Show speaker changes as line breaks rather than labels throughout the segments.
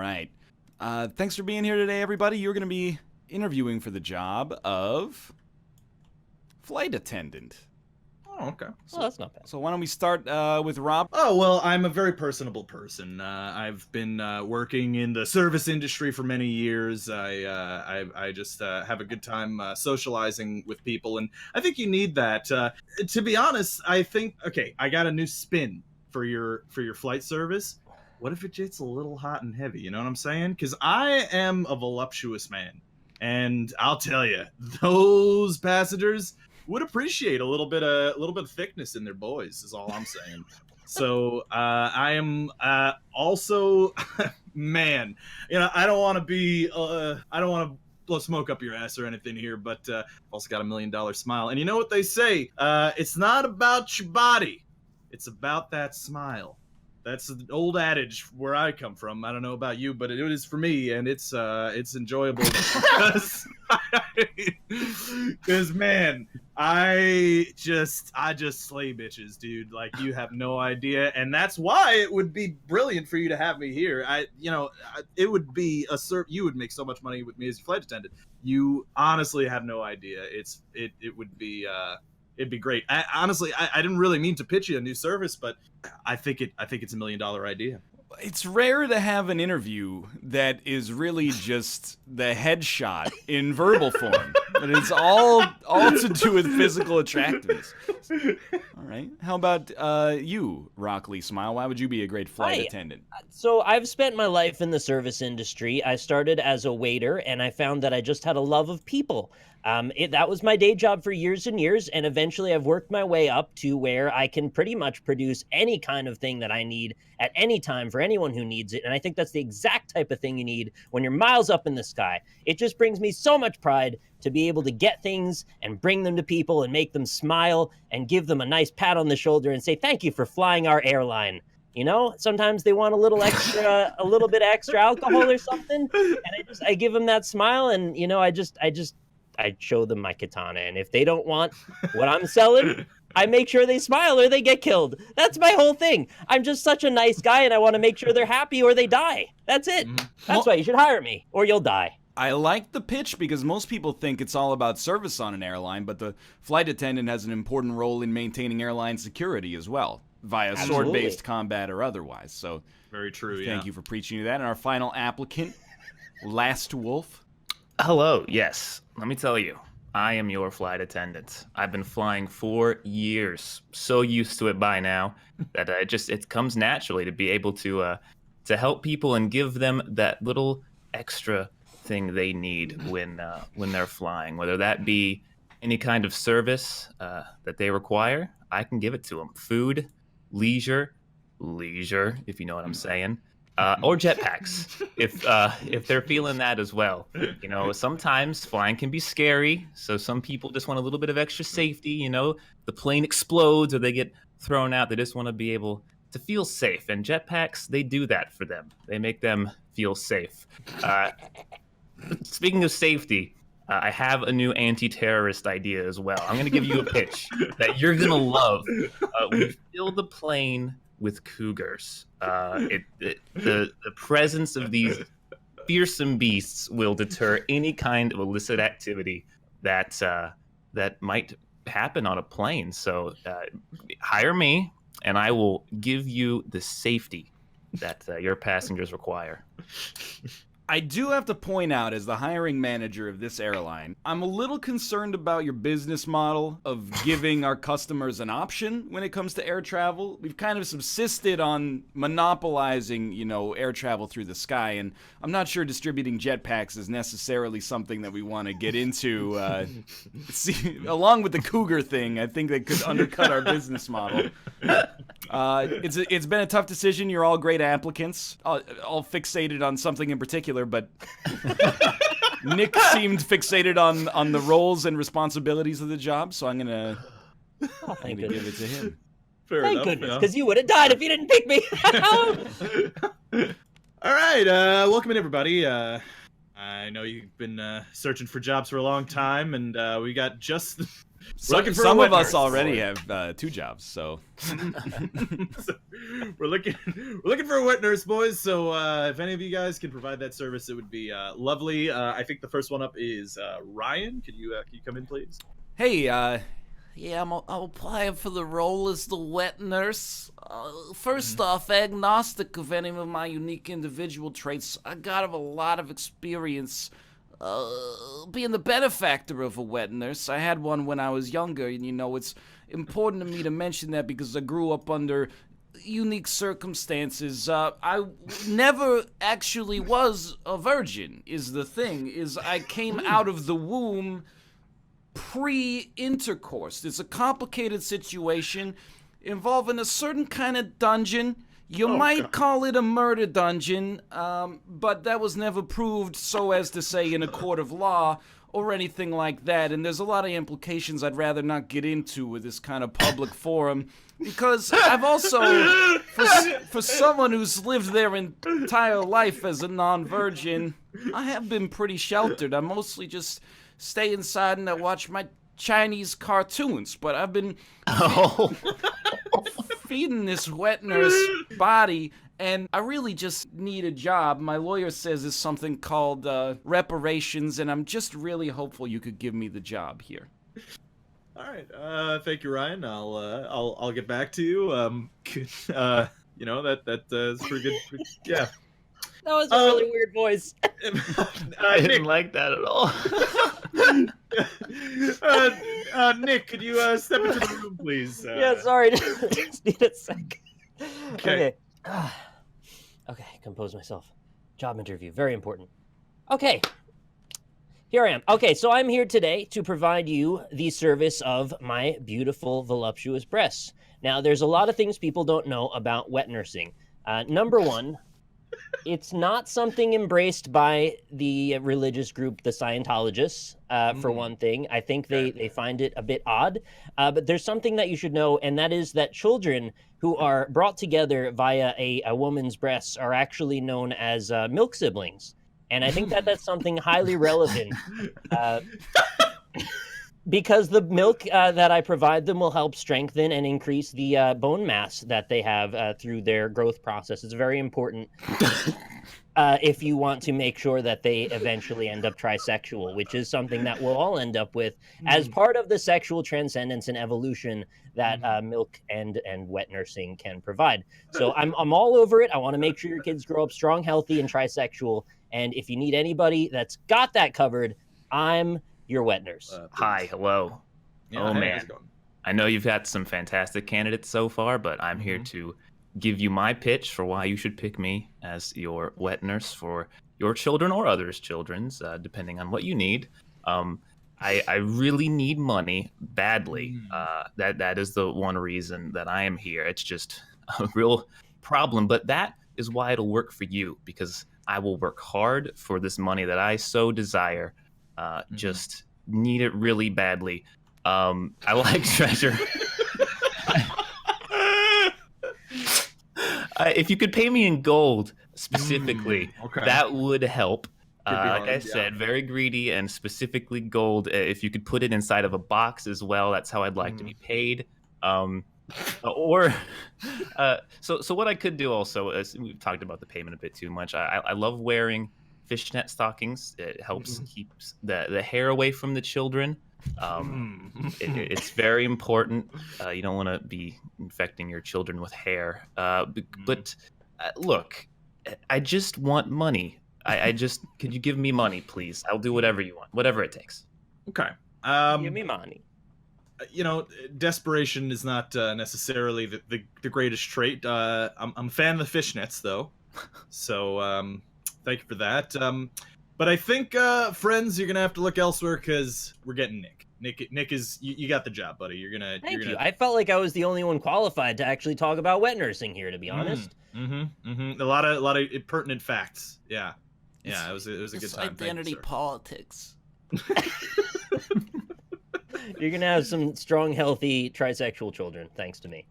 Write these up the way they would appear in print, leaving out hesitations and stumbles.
right. Thanks for being here today, everybody. You're going to be interviewing for the job of flight attendant.
Oh, okay.
Well, that's not bad.
So why don't we start with Rob?
Oh, well, I'm a very personable person. I've been working in the service industry for many years. I just have a good time socializing with people, and I think you need that. To be honest, I think, okay, I got a new spin for your flight service. What if it gets a little hot and heavy? You know what I'm saying? Because I am a voluptuous man, and I'll tell you, those passengers would appreciate a little bit of thickness in their boys, is all I'm saying. So I am also, man, I don't want to be I don't want to blow smoke up your ass or anything here, but also got $1 million smile. And you know what they say? It's not about your body, it's about that smile. That's an old adage where I come from. I don't know about you, but it is for me, and it's enjoyable because man, I just slay bitches, dude. Like, you have no idea, and that's why it would be brilliant for you to have me here. It would be you would make so much money with me as your flight attendant. You honestly have no idea. It would be. It'd be great. Honestly, I didn't really mean to pitch you a new service, but I think it's $1 million idea.
It's rare to have an interview that is really just the headshot in verbal form, but it's all to do with physical attractiveness. All right. How about you, Rockley Smile? Why would you be a great flight attendant?
So I've spent my life in the service industry. I started as a waiter, and I found that I just had a love of people. That was my day job for years and years, and eventually I've worked my way up to where I can pretty much produce any kind of thing that I need at any time for anyone who needs it. And I think that's the exact type of thing you need when you're miles up in the sky. It just brings me so much pride to be able to get things and bring them to people and make them smile and give them a nice pat on the shoulder and say, thank you for flying our airline. You know, sometimes they want a little bit extra alcohol or something, and I give them that smile, and I show them my katana, and if they don't want what I'm selling, I make sure they smile or they get killed. That's my whole thing. I'm just such a nice guy, and I want to make sure they're happy or they die. That's it. That's why you should hire me, or you'll die.
I like the pitch because most people think it's all about service on an airline, but the flight attendant has an important role in maintaining airline security as well, via sword-based combat or otherwise. So,
very true.
Thank you for preaching to that. And our final applicant, Last Wolf.
Hello, yes. Let me tell you, I am your flight attendant. I've been flying for years, so used to it by now that it comes naturally to be able to help people and give them that little extra thing they need when they're flying, whether that be any kind of service that they require. I can give it to them. Food, leisure, if you know what I'm saying. Or jetpacks, if they're feeling that as well. You know, sometimes flying can be scary, so some people just want a little bit of extra safety. You know, the plane explodes or they get thrown out. They just want to be able to feel safe, and jetpacks, they do that for them. They make them feel safe. Speaking of safety, I have a new anti-terrorist idea as well. I'm going to give you a pitch that you're going to love. We fill the plane with cougars. The presence of these fearsome beasts will deter any kind of illicit activity that might happen on a plane. So hire me, and I will give you the safety that your passengers require.
I do have to point out, as the hiring manager of this airline, I'm a little concerned about your business model of giving our customers an option when it comes to air travel. We've kind of subsisted on monopolizing, air travel through the sky, and I'm not sure distributing jetpacks is necessarily something that we want to get into. Along with the cougar thing, I think that could undercut our business model. It's been a tough decision. You're all great applicants, all fixated on something in particular, but Nick seemed fixated on the roles and responsibilities of the job, so I'm gonna give it to him.
Thank goodness, because you would have died if you didn't pick me.
All right, welcome in, everybody. I know you've been searching for jobs for a long time, and we got just looking for a
some
wet
of us
nurse.
already have 2 jobs, so.
So, we're looking for a wet nurse, boys. So if any of you guys can provide that service, it would be lovely. I think the first one up is Ryan. Can you come in, please?
Hey,
Yeah, I'm applying for the role as the wet nurse. First off, agnostic of any of my unique individual traits, I got a lot of experience being the benefactor of a wet nurse. I had one when I was younger, and it's important to me to mention that because I grew up under unique circumstances. I never actually was a virgin, is the thing, is I came out of the womb pre-intercourse. It's a complicated situation involving a certain kind of dungeon. You might call it a murder dungeon, but that was never proved so as to say in a court of law or anything like that. And there's a lot of implications I'd rather not get into with this kind of public forum, because I've also, for someone who's lived their entire life as a non-virgin, I have been pretty sheltered. I mostly just stay inside and I watch my Chinese cartoons, but I've been feeding this wet nurse body, and I really just need a job. My lawyer says it's something called reparations, and I'm just really hopeful you could give me the job here.
All right. Thank you, Ryan. I'll get back to you. That is pretty good. Yeah.
That was a really weird voice.
I didn't like that at all.
Nick, could you step into the room, please?
Yeah, sorry. Just need a sec. Okay. Okay, compose myself. Job interview, very important. Okay. Here I am. Okay, so I'm here today to provide you the service of my beautiful, voluptuous breasts. Now, there's a lot of things people don't know about wet nursing. Number one, it's not something embraced by the religious group, the Scientologists, for one thing. I think they find it a bit odd. But there's something that you should know, and that is that children who are brought together via a woman's breasts are actually known as milk siblings. And I think that that's something highly relevant. Because the milk that I provide them will help strengthen and increase the bone mass that they have through their growth process. It's very important if you want to make sure that they eventually end up trisexual, which is something that we'll all end up with as part of the sexual transcendence and evolution that milk and wet nursing can provide. So I'm all over it. I want to make sure your kids grow up strong, healthy, and trisexual. And if you need anybody that's got that covered, I'm your wet nurse.
Hi, hello.
Yeah,
oh,
hey,
man.
how's it going?
I know you've had some fantastic candidates so far, but I'm here to give you my pitch for why you should pick me as your wet nurse for your children or others' children's, depending on what you need. I really need money badly. That is the one reason that I am here. It's just a real problem, but that is why it'll work for you, because I will work hard for this money that I so desire. Just need it really badly. I like treasure. If you could pay me in gold specifically, that would help. Like I said, very greedy, and specifically gold. If you could put it inside of a box as well, that's how I'd like to be paid. So what I could do also is, we've talked about the payment a bit too much. I love wearing fishnet stockings. It helps keep the hair away from the children. It's very important. You don't want to be infecting your children with hair. But look, I just want money. Could you give me money, please? I'll do whatever you want, whatever it takes.
Okay.
Give me money.
Desperation is not necessarily the greatest trait. I'm a fan of the fishnets, though. So thank you for that. But I think, friends, you're gonna have to look elsewhere, because we're getting Nick. Nick is you got the job, buddy.
Thank you. I felt like I was the only one qualified to actually talk about wet nursing here, to be honest.
A lot of pertinent facts. Yeah. It was a good time.
Identity politics.
You're gonna have some strong, healthy trisexual children, thanks to me.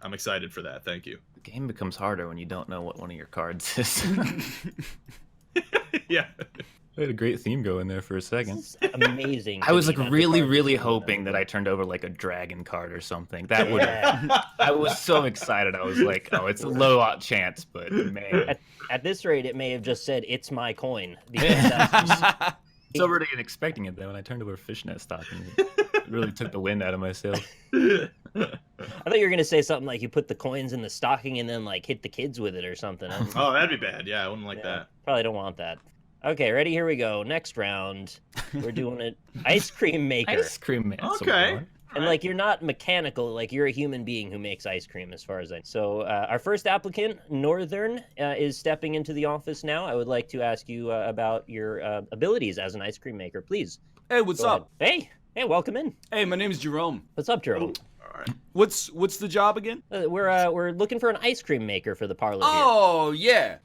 I'm excited for that. Thank you.
The game becomes harder when you don't know what one of your cards is.
Yeah.
I had a great theme going there for a second.
This is amazing.
I was like
to be
really,
part of
really
this.
hoping that I turned over like a dragon card or something. That would have.
Yeah.
I was so excited. I was like, oh, it's a low chance, but man,
At this rate, it may have just said, "It's my coin." Because that's just,
I was already expecting it then when I turned over a fishnet stocking. It really took the wind out of my sails.
I thought you were gonna say something like you put the coins in the stocking and then like hit the kids with it or something.
Oh, that'd be bad. Yeah, I wouldn't like
Yeah,
that.
Probably don't want that. Okay, ready? Here we go. Next round. We're doing it. Ice cream maker.
Ice cream man.
Okay.
And like you're not mechanical, like you're a human being who makes ice cream, as far as I. So our first applicant, Northern, is stepping into the office now. I would like to ask you about your abilities as an ice cream maker, please.
Hey, what's
Go
up?
ahead. Hey, welcome in.
Hey, my name's Jerome.
What's up, Jerome?
All right.
What's the job again?
We're looking for an ice cream maker for the parlor here.
Oh, yeah.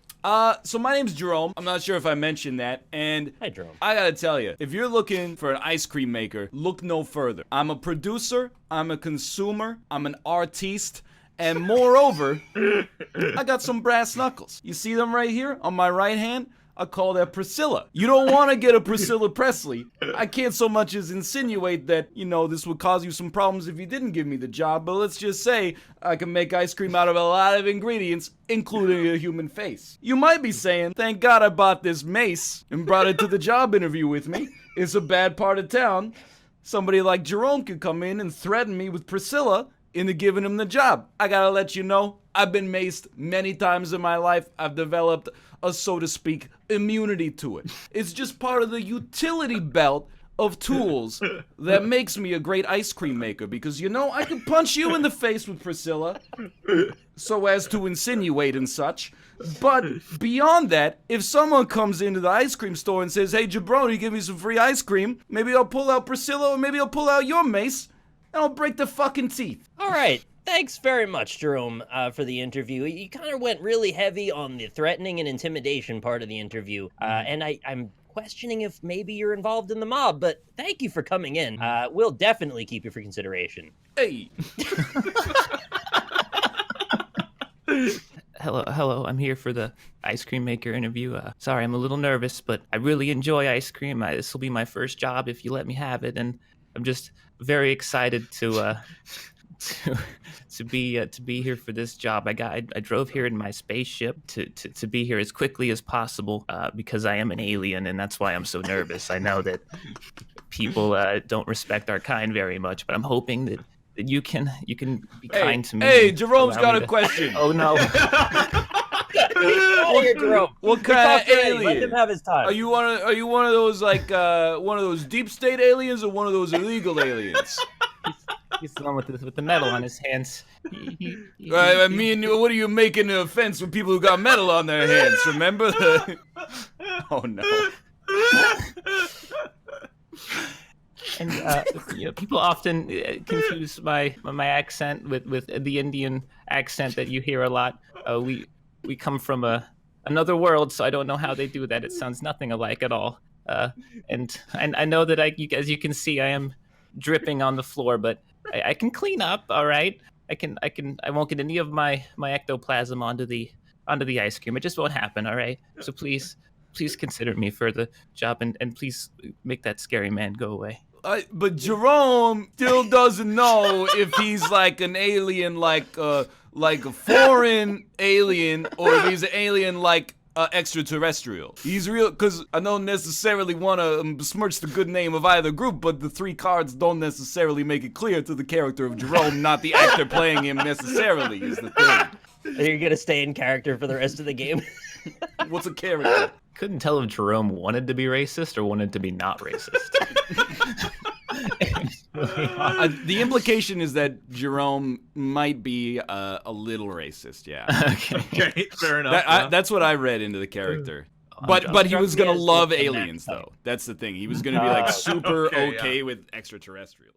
So my name's Jerome. I'm not sure if I mentioned that. And
Hi, Jerome.
I gotta tell you, if you're looking for an ice cream maker, look no further. I'm a producer, I'm a consumer, I'm an artiste, and moreover, I got some brass knuckles. You see them right here on my right hand? I call that Priscilla. You don't want to get a Priscilla Presley. I can't so much as insinuate that, this would cause you some problems if you didn't give me the job, but let's just say I can make ice cream out of a lot of ingredients, including a human face. You might be saying, thank God I bought this mace and brought it to the job interview with me. It's a bad part of town. Somebody like Jerome could come in and threaten me with Priscilla into giving him the job. I gotta let you know, I've been maced many times in my life. I've developed a, so to speak, immunity to it. It's just part of the utility belt of tools that makes me a great ice cream maker, because I can punch you in the face with Priscilla so as to insinuate and such. But beyond that, if someone comes into the ice cream store and says, hey jabroni, give me some free ice cream, maybe I'll pull out Priscilla, or maybe I'll pull out your mace and I'll break the fucking teeth.
All right. Thanks very much, Jerome, for the interview. You kind of went really heavy on the threatening and intimidation part of the interview, and I'm questioning if maybe you're involved in the mob, but thank you for coming in. We'll definitely keep you for consideration.
Hey.
Hello. I'm here for the ice cream maker interview. Sorry, I'm a little nervous, but I really enjoy ice cream. This will be my first job if you let me have it, and I'm just very excited to be here for this job. I drove here in my spaceship to be here as quickly as possible because I am an alien, and that's why I'm so nervous. I know that people don't respect our kind very much, but I'm hoping that you can be kind to me.
Hey, Jerome's got a
to...
question.
Oh no.
Oh, here, Jerome.
What kind of
Let
alien?
him have his time.
Are you one of those one of those deep state aliens, or one of those illegal aliens?
He's the one with the metal on his hands.
I mean, what are you making an offense with people who got metal on their hands? Remember the? Oh no.
And people often confuse my accent with the Indian accent that you hear a lot. We come from another world, so I don't know how they do that. It sounds nothing alike at all. And I know that as you can see, I am dripping on the floor, but I can clean up. All right, I won't get any of my ectoplasm onto the ice cream. It just won't happen. All right. So please consider me for the job, and please make that scary man go away.
But Jerome still doesn't know if he's like an alien, like a foreign alien, or if he's an alien like extraterrestrial. He's real, because I don't necessarily want to besmirch the good name of either group, but the three cards don't necessarily make it clear to the character of Jerome, not the actor playing him necessarily, is the thing.
Are you going to stay in character for the rest of the game?
What's a character?
Couldn't tell if Jerome wanted to be racist or wanted to be not racist.
The implication is that Jerome might be a little racist, yeah.
Okay, fair enough.
That's what I read into the character.
I'm
But he was gonna
Struck me as
love
the
aliens,
next
though. That's the thing. He was gonna be like super
Okay,
okay
yeah.
with extraterrestrials.